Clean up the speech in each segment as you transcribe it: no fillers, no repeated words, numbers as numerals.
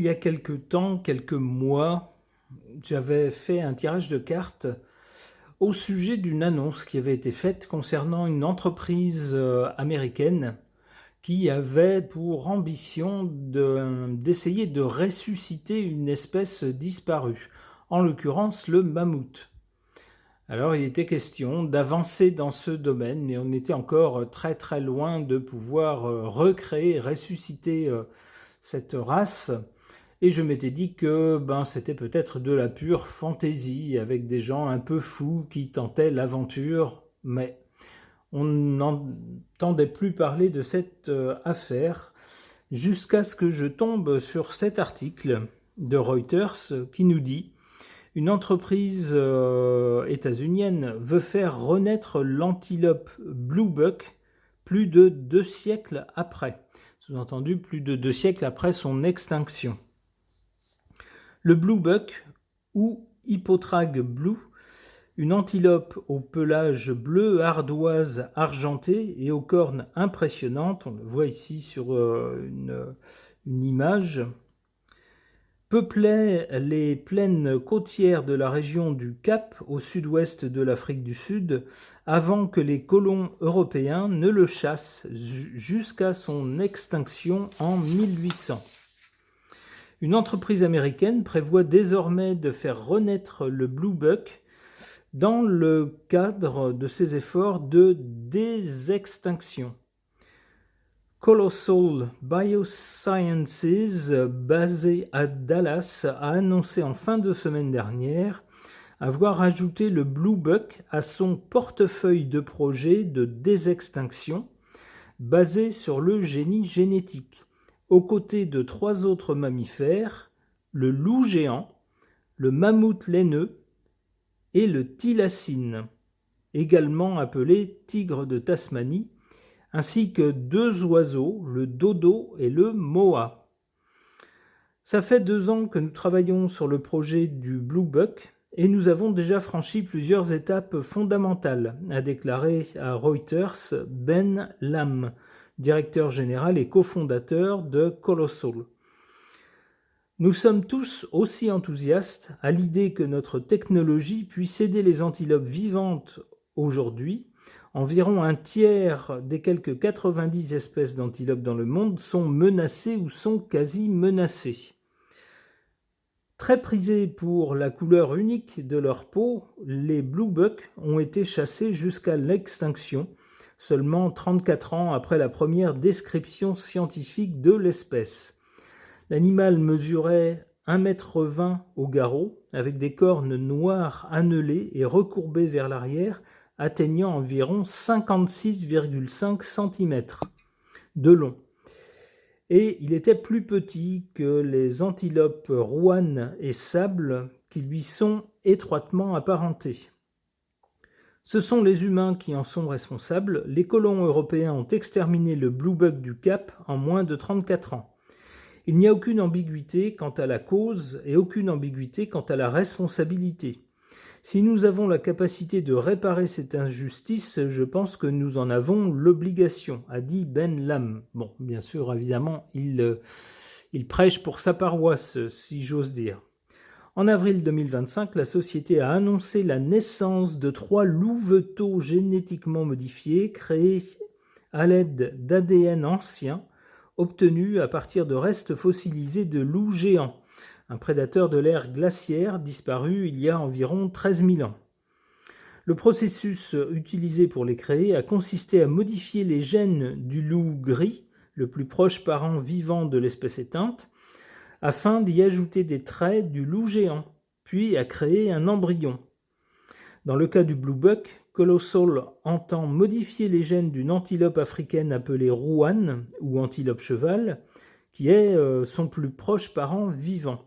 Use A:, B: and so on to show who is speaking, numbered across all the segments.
A: y a quelques temps, quelques mois, j'avais fait un tirage de cartes au sujet d'une annonce qui avait été faite concernant une entreprise américaine qui avait pour ambition d'essayer de ressusciter une espèce disparue, en l'occurrence le mammouth. Alors il était question d'avancer dans ce domaine, mais on était encore très très loin de pouvoir recréer, ressusciter cette race. Et je m'étais dit que c'était peut-être de la pure fantaisie, avec des gens un peu fous qui tentaient l'aventure, mais on n'entendait plus parler de cette affaire, jusqu'à ce que je tombe sur cet article de Reuters qui nous dit: une entreprise états-unienne veut faire renaître l'antilope bluebuck plus de 2 siècles après. Sous-entendu, plus de 2 siècles après son extinction. Le bluebuck, ou Hippotrague blue, une antilope au pelage bleu ardoise argenté et aux cornes impressionnantes, on le voit ici sur une image, peuplait les plaines côtières de la région du Cap, au sud-ouest de l'Afrique du Sud, avant que les colons européens ne le chassent jusqu'à son extinction en 1800. Une entreprise américaine prévoit désormais de faire renaître le bluebuck dans le cadre de ses efforts de désextinction. Colossal Biosciences, basé à Dallas, a annoncé en fin de semaine dernière avoir ajouté le bluebuck à son portefeuille de projets de désextinction basé sur le génie génétique, aux côtés de 3 autres mammifères, le loup géant, le mammouth laineux et le thylacine, également appelé tigre de Tasmanie, ainsi que 2 oiseaux, le dodo et le moa. Ça fait 2 ans que nous travaillons sur le projet du bluebuck et nous avons déjà franchi plusieurs étapes fondamentales, a déclaré à Reuters Ben Lamb, directeur général et cofondateur de Colossal. Nous sommes tous aussi enthousiastes à l'idée que notre technologie puisse aider les antilopes vivantes aujourd'hui. Environ un tiers des quelques 90 espèces d'antilopes dans le monde sont menacées ou sont quasi menacées. Très prisés pour la couleur unique de leur peau, les bluebucks ont été chassés jusqu'à l'extinction, seulement 34 ans après la première description scientifique de l'espèce. L'animal mesurait 1,20 m au garrot, avec des cornes noires annelées et recourbées vers l'arrière, atteignant environ 56,5 cm de long. Et il était plus petit que les antilopes rouane et sable qui lui sont étroitement apparentés. Ce sont les humains qui en sont responsables. Les colons européens ont exterminé le bluebuck du Cap en moins de 34 ans. Il n'y a aucune ambiguïté quant à la cause et aucune ambiguïté quant à la responsabilité. Si nous avons la capacité de réparer cette injustice, je pense que nous en avons l'obligation, a dit Ben Lamb. Bon, bien sûr, évidemment, il prêche pour sa paroisse, si j'ose dire. En avril 2025, la société a annoncé la naissance de 3 louveteaux génétiquement modifiés, créés à l'aide d'ADN ancien, obtenus à partir de restes fossilisés de loups géants, un prédateur de l'ère glaciaire disparu il y a environ 13 000 ans. Le processus utilisé pour les créer a consisté à modifier les gènes du loup gris, le plus proche parent vivant de l'espèce éteinte, afin d'y ajouter des traits du loup géant, puis à créer un embryon. Dans le cas du bluebuck, Colossal entend modifier les gènes d'une antilope africaine appelée rouane ou antilope cheval, qui est son plus proche parent vivant.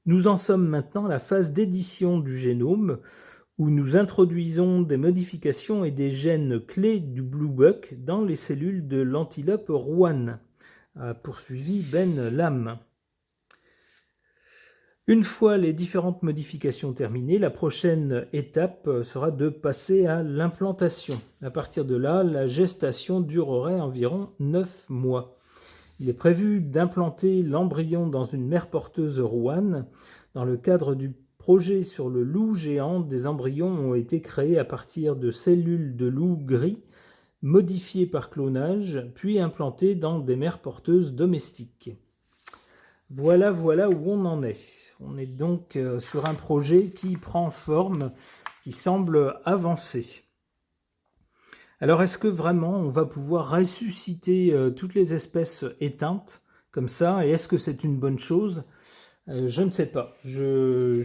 A: Nous en sommes maintenant à la phase d'édition du génome, où nous introduisons des modifications et des gènes clés du bluebuck dans les cellules de l'antilope rouane, a poursuivi Ben Lamb. Une fois les différentes modifications terminées, la prochaine étape sera de passer à l'implantation. À partir de là, la gestation durerait environ 9 mois. Il est prévu d'implanter l'embryon dans une mère porteuse Rouen. Dans le cadre du projet sur le loup géant, des embryons ont été créés à partir de cellules de loup gris modifiées par clonage, puis implantées dans des mères porteuses domestiques. Voilà où on en est. On est donc sur un projet qui prend forme, qui semble avancer. Alors, est-ce que vraiment on va pouvoir ressusciter toutes les espèces éteintes comme ça, et est-ce que c'est une bonne chose ? Je ne sais pas. Je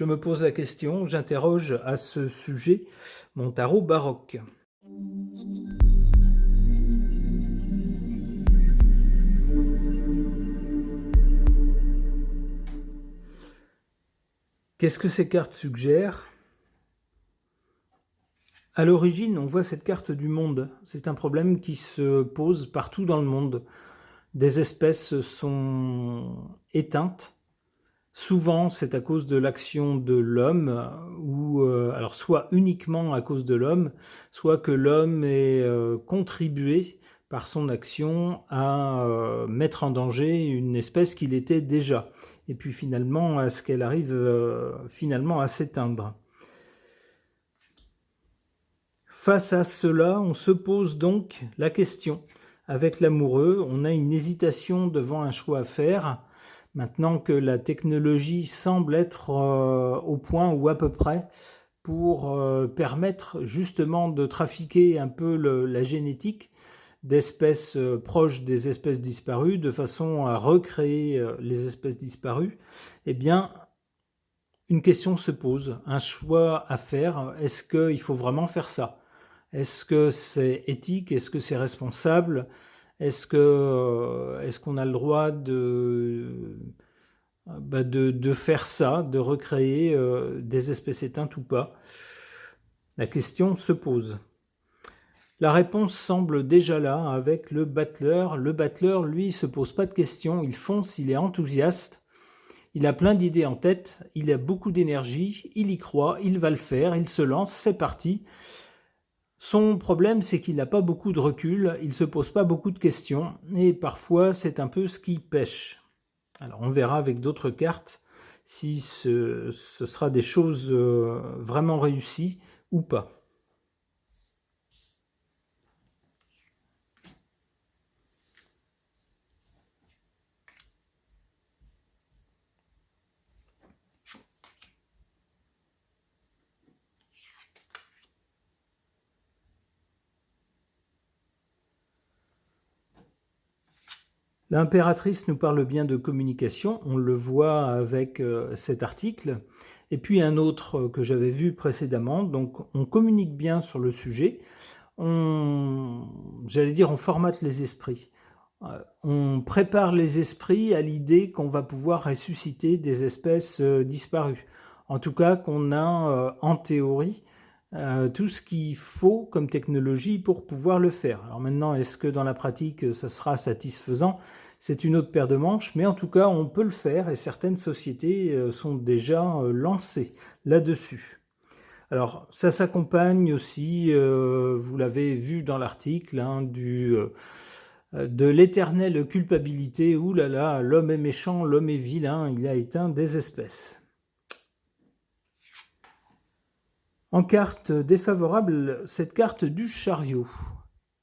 A: me pose la question, j'interroge à ce sujet mon tarot baroque. Qu'est-ce que ces cartes suggèrent ? À l'origine, on voit cette carte du monde. C'est un problème qui se pose partout dans le monde. Des espèces sont éteintes. Souvent, c'est à cause de l'action de l'homme, ou alors soit uniquement à cause de l'homme, soit que l'homme ait contribué par son action à mettre en danger une espèce qu'il était déjà, et puis finalement à ce qu'elle arrive finalement à s'éteindre. Face à cela, on se pose donc la question. Avec l'amoureux, on a une hésitation devant un choix à faire. Maintenant que la technologie semble être au point ou à peu près pour permettre justement de trafiquer un peu la génétique d'espèces proches des espèces disparues de façon à recréer les espèces disparues, eh bien, une question se pose, un choix à faire. Est-ce qu'il faut vraiment faire ça ? Est-ce que c'est éthique ? Est-ce que c'est responsable ? Est-ce qu'on a le droit de faire ça, de recréer des espèces éteintes ou pas ? La question se pose. La réponse semble déjà là avec le battleur. Le battleur, lui, ne se pose pas de questions, il fonce, il est enthousiaste. Il a plein d'idées en tête, il a beaucoup d'énergie, il y croit, il va le faire, il se lance, c'est parti. Son problème, c'est qu'il n'a pas beaucoup de recul, il ne se pose pas beaucoup de questions, et parfois c'est un peu ce qui pêche. Alors on verra avec d'autres cartes si ce sera des choses vraiment réussies ou pas. L'impératrice nous parle bien de communication, on le voit avec cet article, et puis un autre que j'avais vu précédemment. Donc on communique bien sur le sujet, on formate les esprits. On prépare les esprits à l'idée qu'on va pouvoir ressusciter des espèces disparues. En tout cas, qu'on a en théorie tout ce qu'il faut comme technologie pour pouvoir le faire. Alors maintenant, est-ce que dans la pratique, ça sera satisfaisant ? C'est une autre paire de manches, mais en tout cas, on peut le faire et certaines sociétés sont déjà lancées là-dessus. Alors, ça s'accompagne aussi, vous l'avez vu dans l'article, de l'éternelle culpabilité. Ouh là là, l'homme est méchant, l'homme est vilain, il a éteint des espèces. En carte défavorable, cette carte du chariot,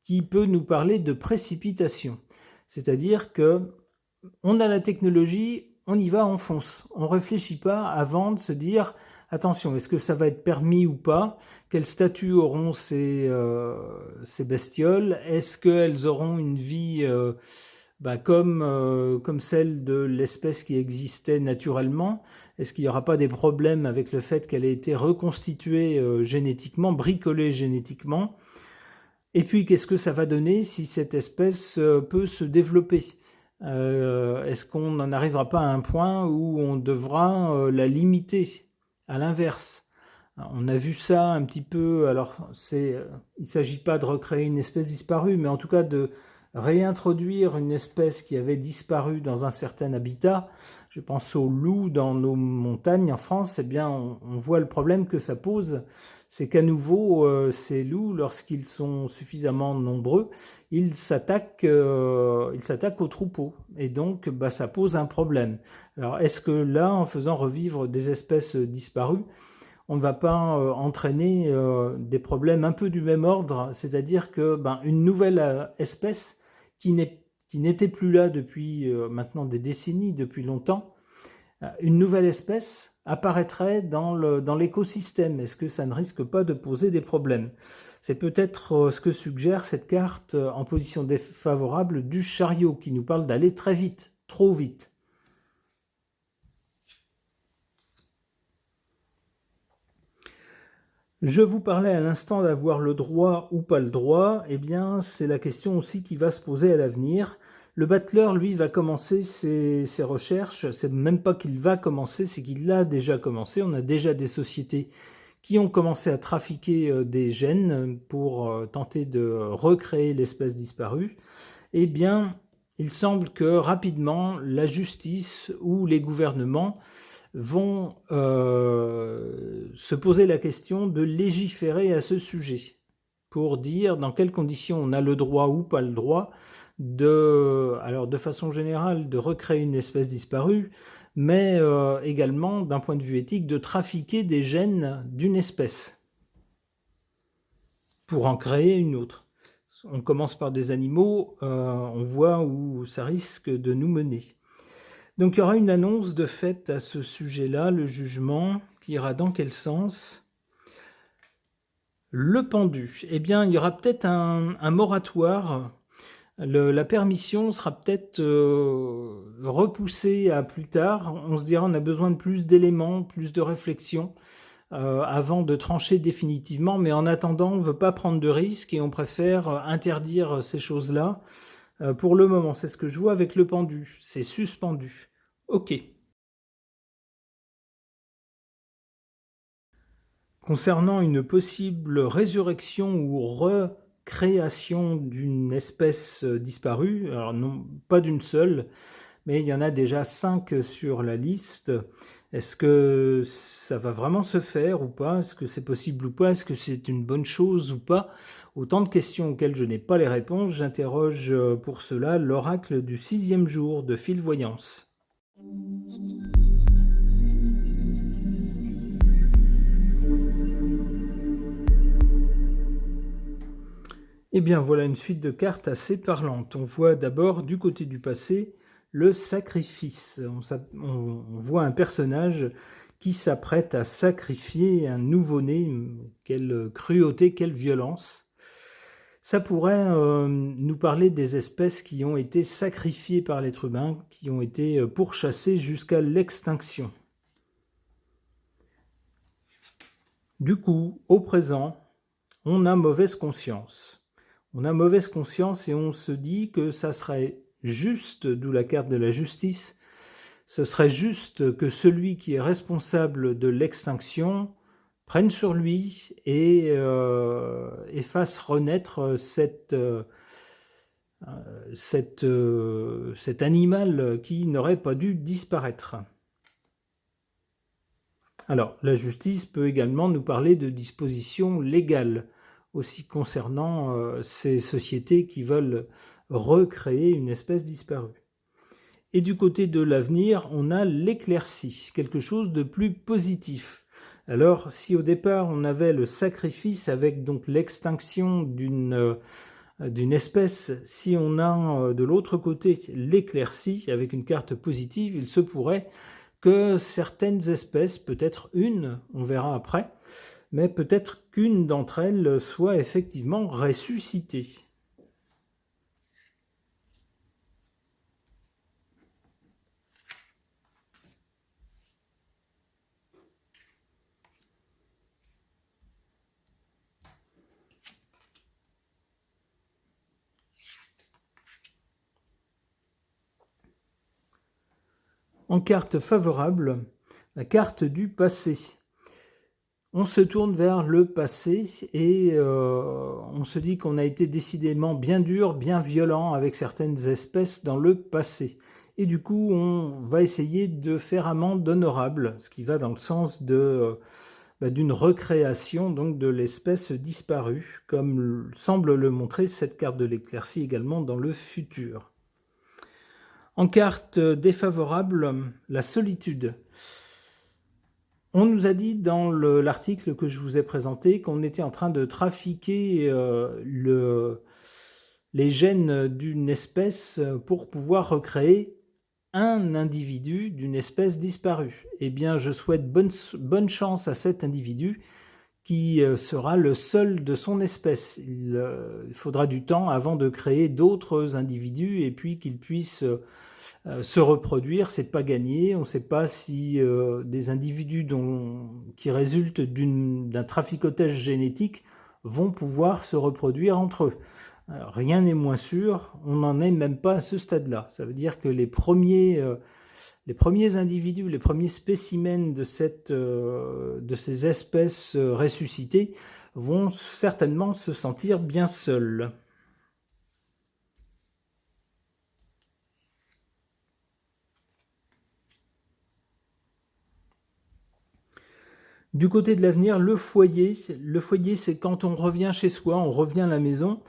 A: qui peut nous parler de précipitation. C'est-à-dire que on a la technologie, on y va, on fonce. On ne réfléchit pas avant de se dire « Attention, est-ce que ça va être permis ou pas ? Quel statut auront ces bestioles ? Est-ce qu'elles auront une vie comme celle de l'espèce qui existait naturellement ? Est-ce qu'il n'y aura pas des problèmes avec le fait qu'elle ait été reconstituée génétiquement, bricolée génétiquement ? Et puis, qu'est-ce que ça va donner si cette espèce peut se développer ? Est-ce qu'on n'en arrivera pas à un point où on devra la limiter ? À l'inverse, on a vu ça un petit peu, alors il ne s'agit pas de recréer une espèce disparue, mais en tout cas de réintroduire une espèce qui avait disparu dans un certain habitat, je pense aux loups dans nos montagnes en France, eh bien on voit le problème que ça pose, c'est qu'à nouveau ces loups, lorsqu'ils sont suffisamment nombreux, ils s'attaquent aux troupeaux, et donc ça pose un problème. Alors est-ce que là, en faisant revivre des espèces disparues, on ne va pas entraîner des problèmes un peu du même ordre, c'est-à-dire que une nouvelle espèce qui n'était plus là depuis maintenant des décennies, depuis longtemps, une nouvelle espèce apparaîtrait dans l'écosystème. Est-ce que ça ne risque pas de poser des problèmes? C'est peut-être ce que suggère cette carte en position défavorable du chariot, qui nous parle d'aller très vite, trop vite. Je vous parlais à l'instant d'avoir le droit ou pas le droit, eh bien c'est la question aussi qui va se poser à l'avenir. Le battleur, lui, va commencer ses recherches, c'est même pas qu'il va commencer, c'est qu'il a déjà commencé. On a déjà des sociétés qui ont commencé à trafiquer des gènes pour tenter de recréer l'espèce disparue. Eh bien, il semble que rapidement, la justice ou les gouvernements vont se poser la question de légiférer à ce sujet pour dire dans quelles conditions on a le droit ou pas le droit de façon générale, de recréer une espèce disparue, mais également, d'un point de vue éthique, de trafiquer des gènes d'une espèce pour en créer une autre. On commence par des animaux, on voit où ça risque de nous mener. Donc il y aura une annonce de fait à ce sujet-là, le jugement, qui ira dans quel sens? Le pendu. Eh bien, il y aura peut-être un moratoire. La permission sera peut-être repoussée à plus tard. On se dira on a besoin de plus d'éléments, plus de réflexion avant de trancher définitivement. Mais en attendant, on ne veut pas prendre de risques et on préfère interdire ces choses-là. Pour le moment, c'est ce que je vois avec le pendu. C'est suspendu. Ok. Concernant une possible résurrection ou recréation d'une espèce disparue, alors non, pas d'une seule, mais il y en a déjà 5 sur la liste. Est-ce que ça va vraiment se faire ou pas? Est-ce que c'est possible ou pas? Est-ce que c'est une bonne chose ou pas? Autant de questions auxquelles je n'ai pas les réponses. J'interroge pour cela l'oracle du 6e jour de Fil Voyance. Eh bien, voilà une suite de cartes assez parlantes. On voit d'abord, du côté du passé, le sacrifice. On voit un personnage qui s'apprête à sacrifier un nouveau-né. Quelle cruauté, quelle violence. Ça pourrait nous parler des espèces qui ont été sacrifiées par l'être humain, qui ont été pourchassées jusqu'à l'extinction. Du coup, au présent, on a mauvaise conscience. On a mauvaise conscience et on se dit que ça serait juste, d'où la carte de la justice, ce serait juste que celui qui est responsable de l'extinction prenne sur lui et fasse renaître cet animal qui n'aurait pas dû disparaître. Alors, la justice peut également nous parler de dispositions légales, aussi concernant ces sociétés qui veulent recréer une espèce disparue. Et du côté de l'avenir, on a l'éclaircie, quelque chose de plus positif. Alors, si au départ on avait le sacrifice avec donc l'extinction d'une espèce, si on a de l'autre côté l'éclaircie avec une carte positive, il se pourrait que certaines espèces, peut-être une, on verra après, mais peut-être qu'une d'entre elles soit effectivement ressuscitée. En carte favorable, la carte du passé. On se tourne vers le passé et on se dit qu'on a été décidément bien dur, bien violent avec certaines espèces dans le passé. Et du coup, on va essayer de faire amende honorable, ce qui va dans le sens d'une recréation donc de l'espèce disparue, comme semble le montrer cette carte de l'éclaircie également dans le futur. En carte défavorable, la solitude. On nous a dit dans l'article que je vous ai présenté qu'on était en train de trafiquer les gènes d'une espèce pour pouvoir recréer un individu d'une espèce disparue. Eh bien, je souhaite bonne chance à cet individu qui sera le seul de son espèce. Il faudra du temps avant de créer d'autres individus et puis qu'ils puissent se reproduire. C'est pas gagné. On ne sait pas si des individus qui résultent d'un traficotage génétique vont pouvoir se reproduire entre eux. Alors, rien n'est moins sûr. On n'en est même pas à ce stade-là. Ça veut dire que les premiers individus, les premiers spécimens de ces espèces ressuscitées vont certainement se sentir bien seuls. Du côté de l'avenir, le foyer, c'est quand on revient chez soi, on revient à la maison.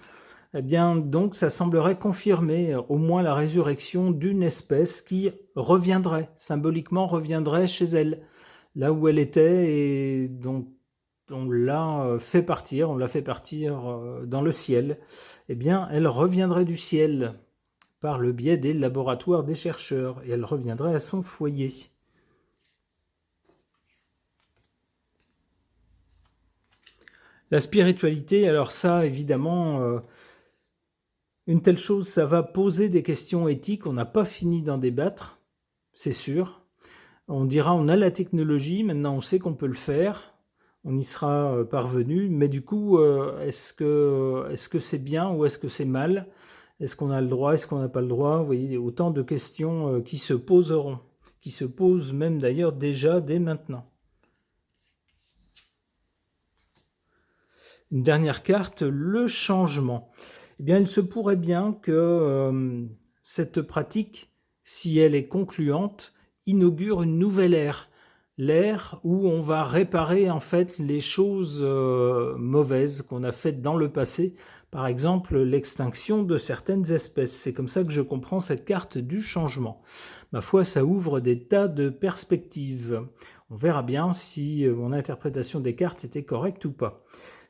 A: Eh bien, donc, ça semblerait confirmer au moins la résurrection d'une espèce qui reviendrait, symboliquement reviendrait chez elle, là où elle était et dont on l'a fait partir, dans le ciel. Eh bien, elle reviendrait du ciel par le biais des laboratoires des chercheurs et elle reviendrait à son foyer. La spiritualité, alors ça, évidemment, une telle chose, ça va poser des questions éthiques. On n'a pas fini d'en débattre, c'est sûr. On dira, on a la technologie, maintenant on sait qu'on peut le faire, on y sera parvenu, mais du coup, est-ce que c'est bien ou est-ce que c'est mal? Est-ce qu'on a le droit, est-ce qu'on n'a pas le droit? Vous voyez, autant de questions qui se poseront, qui se posent même d'ailleurs déjà dès maintenant. Une dernière carte, le changement. Eh bien, il se pourrait bien que cette pratique, si elle est concluante, inaugure une nouvelle ère. L'ère où on va réparer en fait les choses mauvaises qu'on a faites dans le passé. Par exemple, l'extinction de certaines espèces. C'est comme ça que je comprends cette carte du changement. Ma foi, ça ouvre des tas de perspectives. On verra bien si mon interprétation des cartes était correcte ou pas.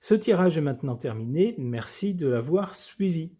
A: Ce tirage est maintenant terminé. Merci de l'avoir suivi.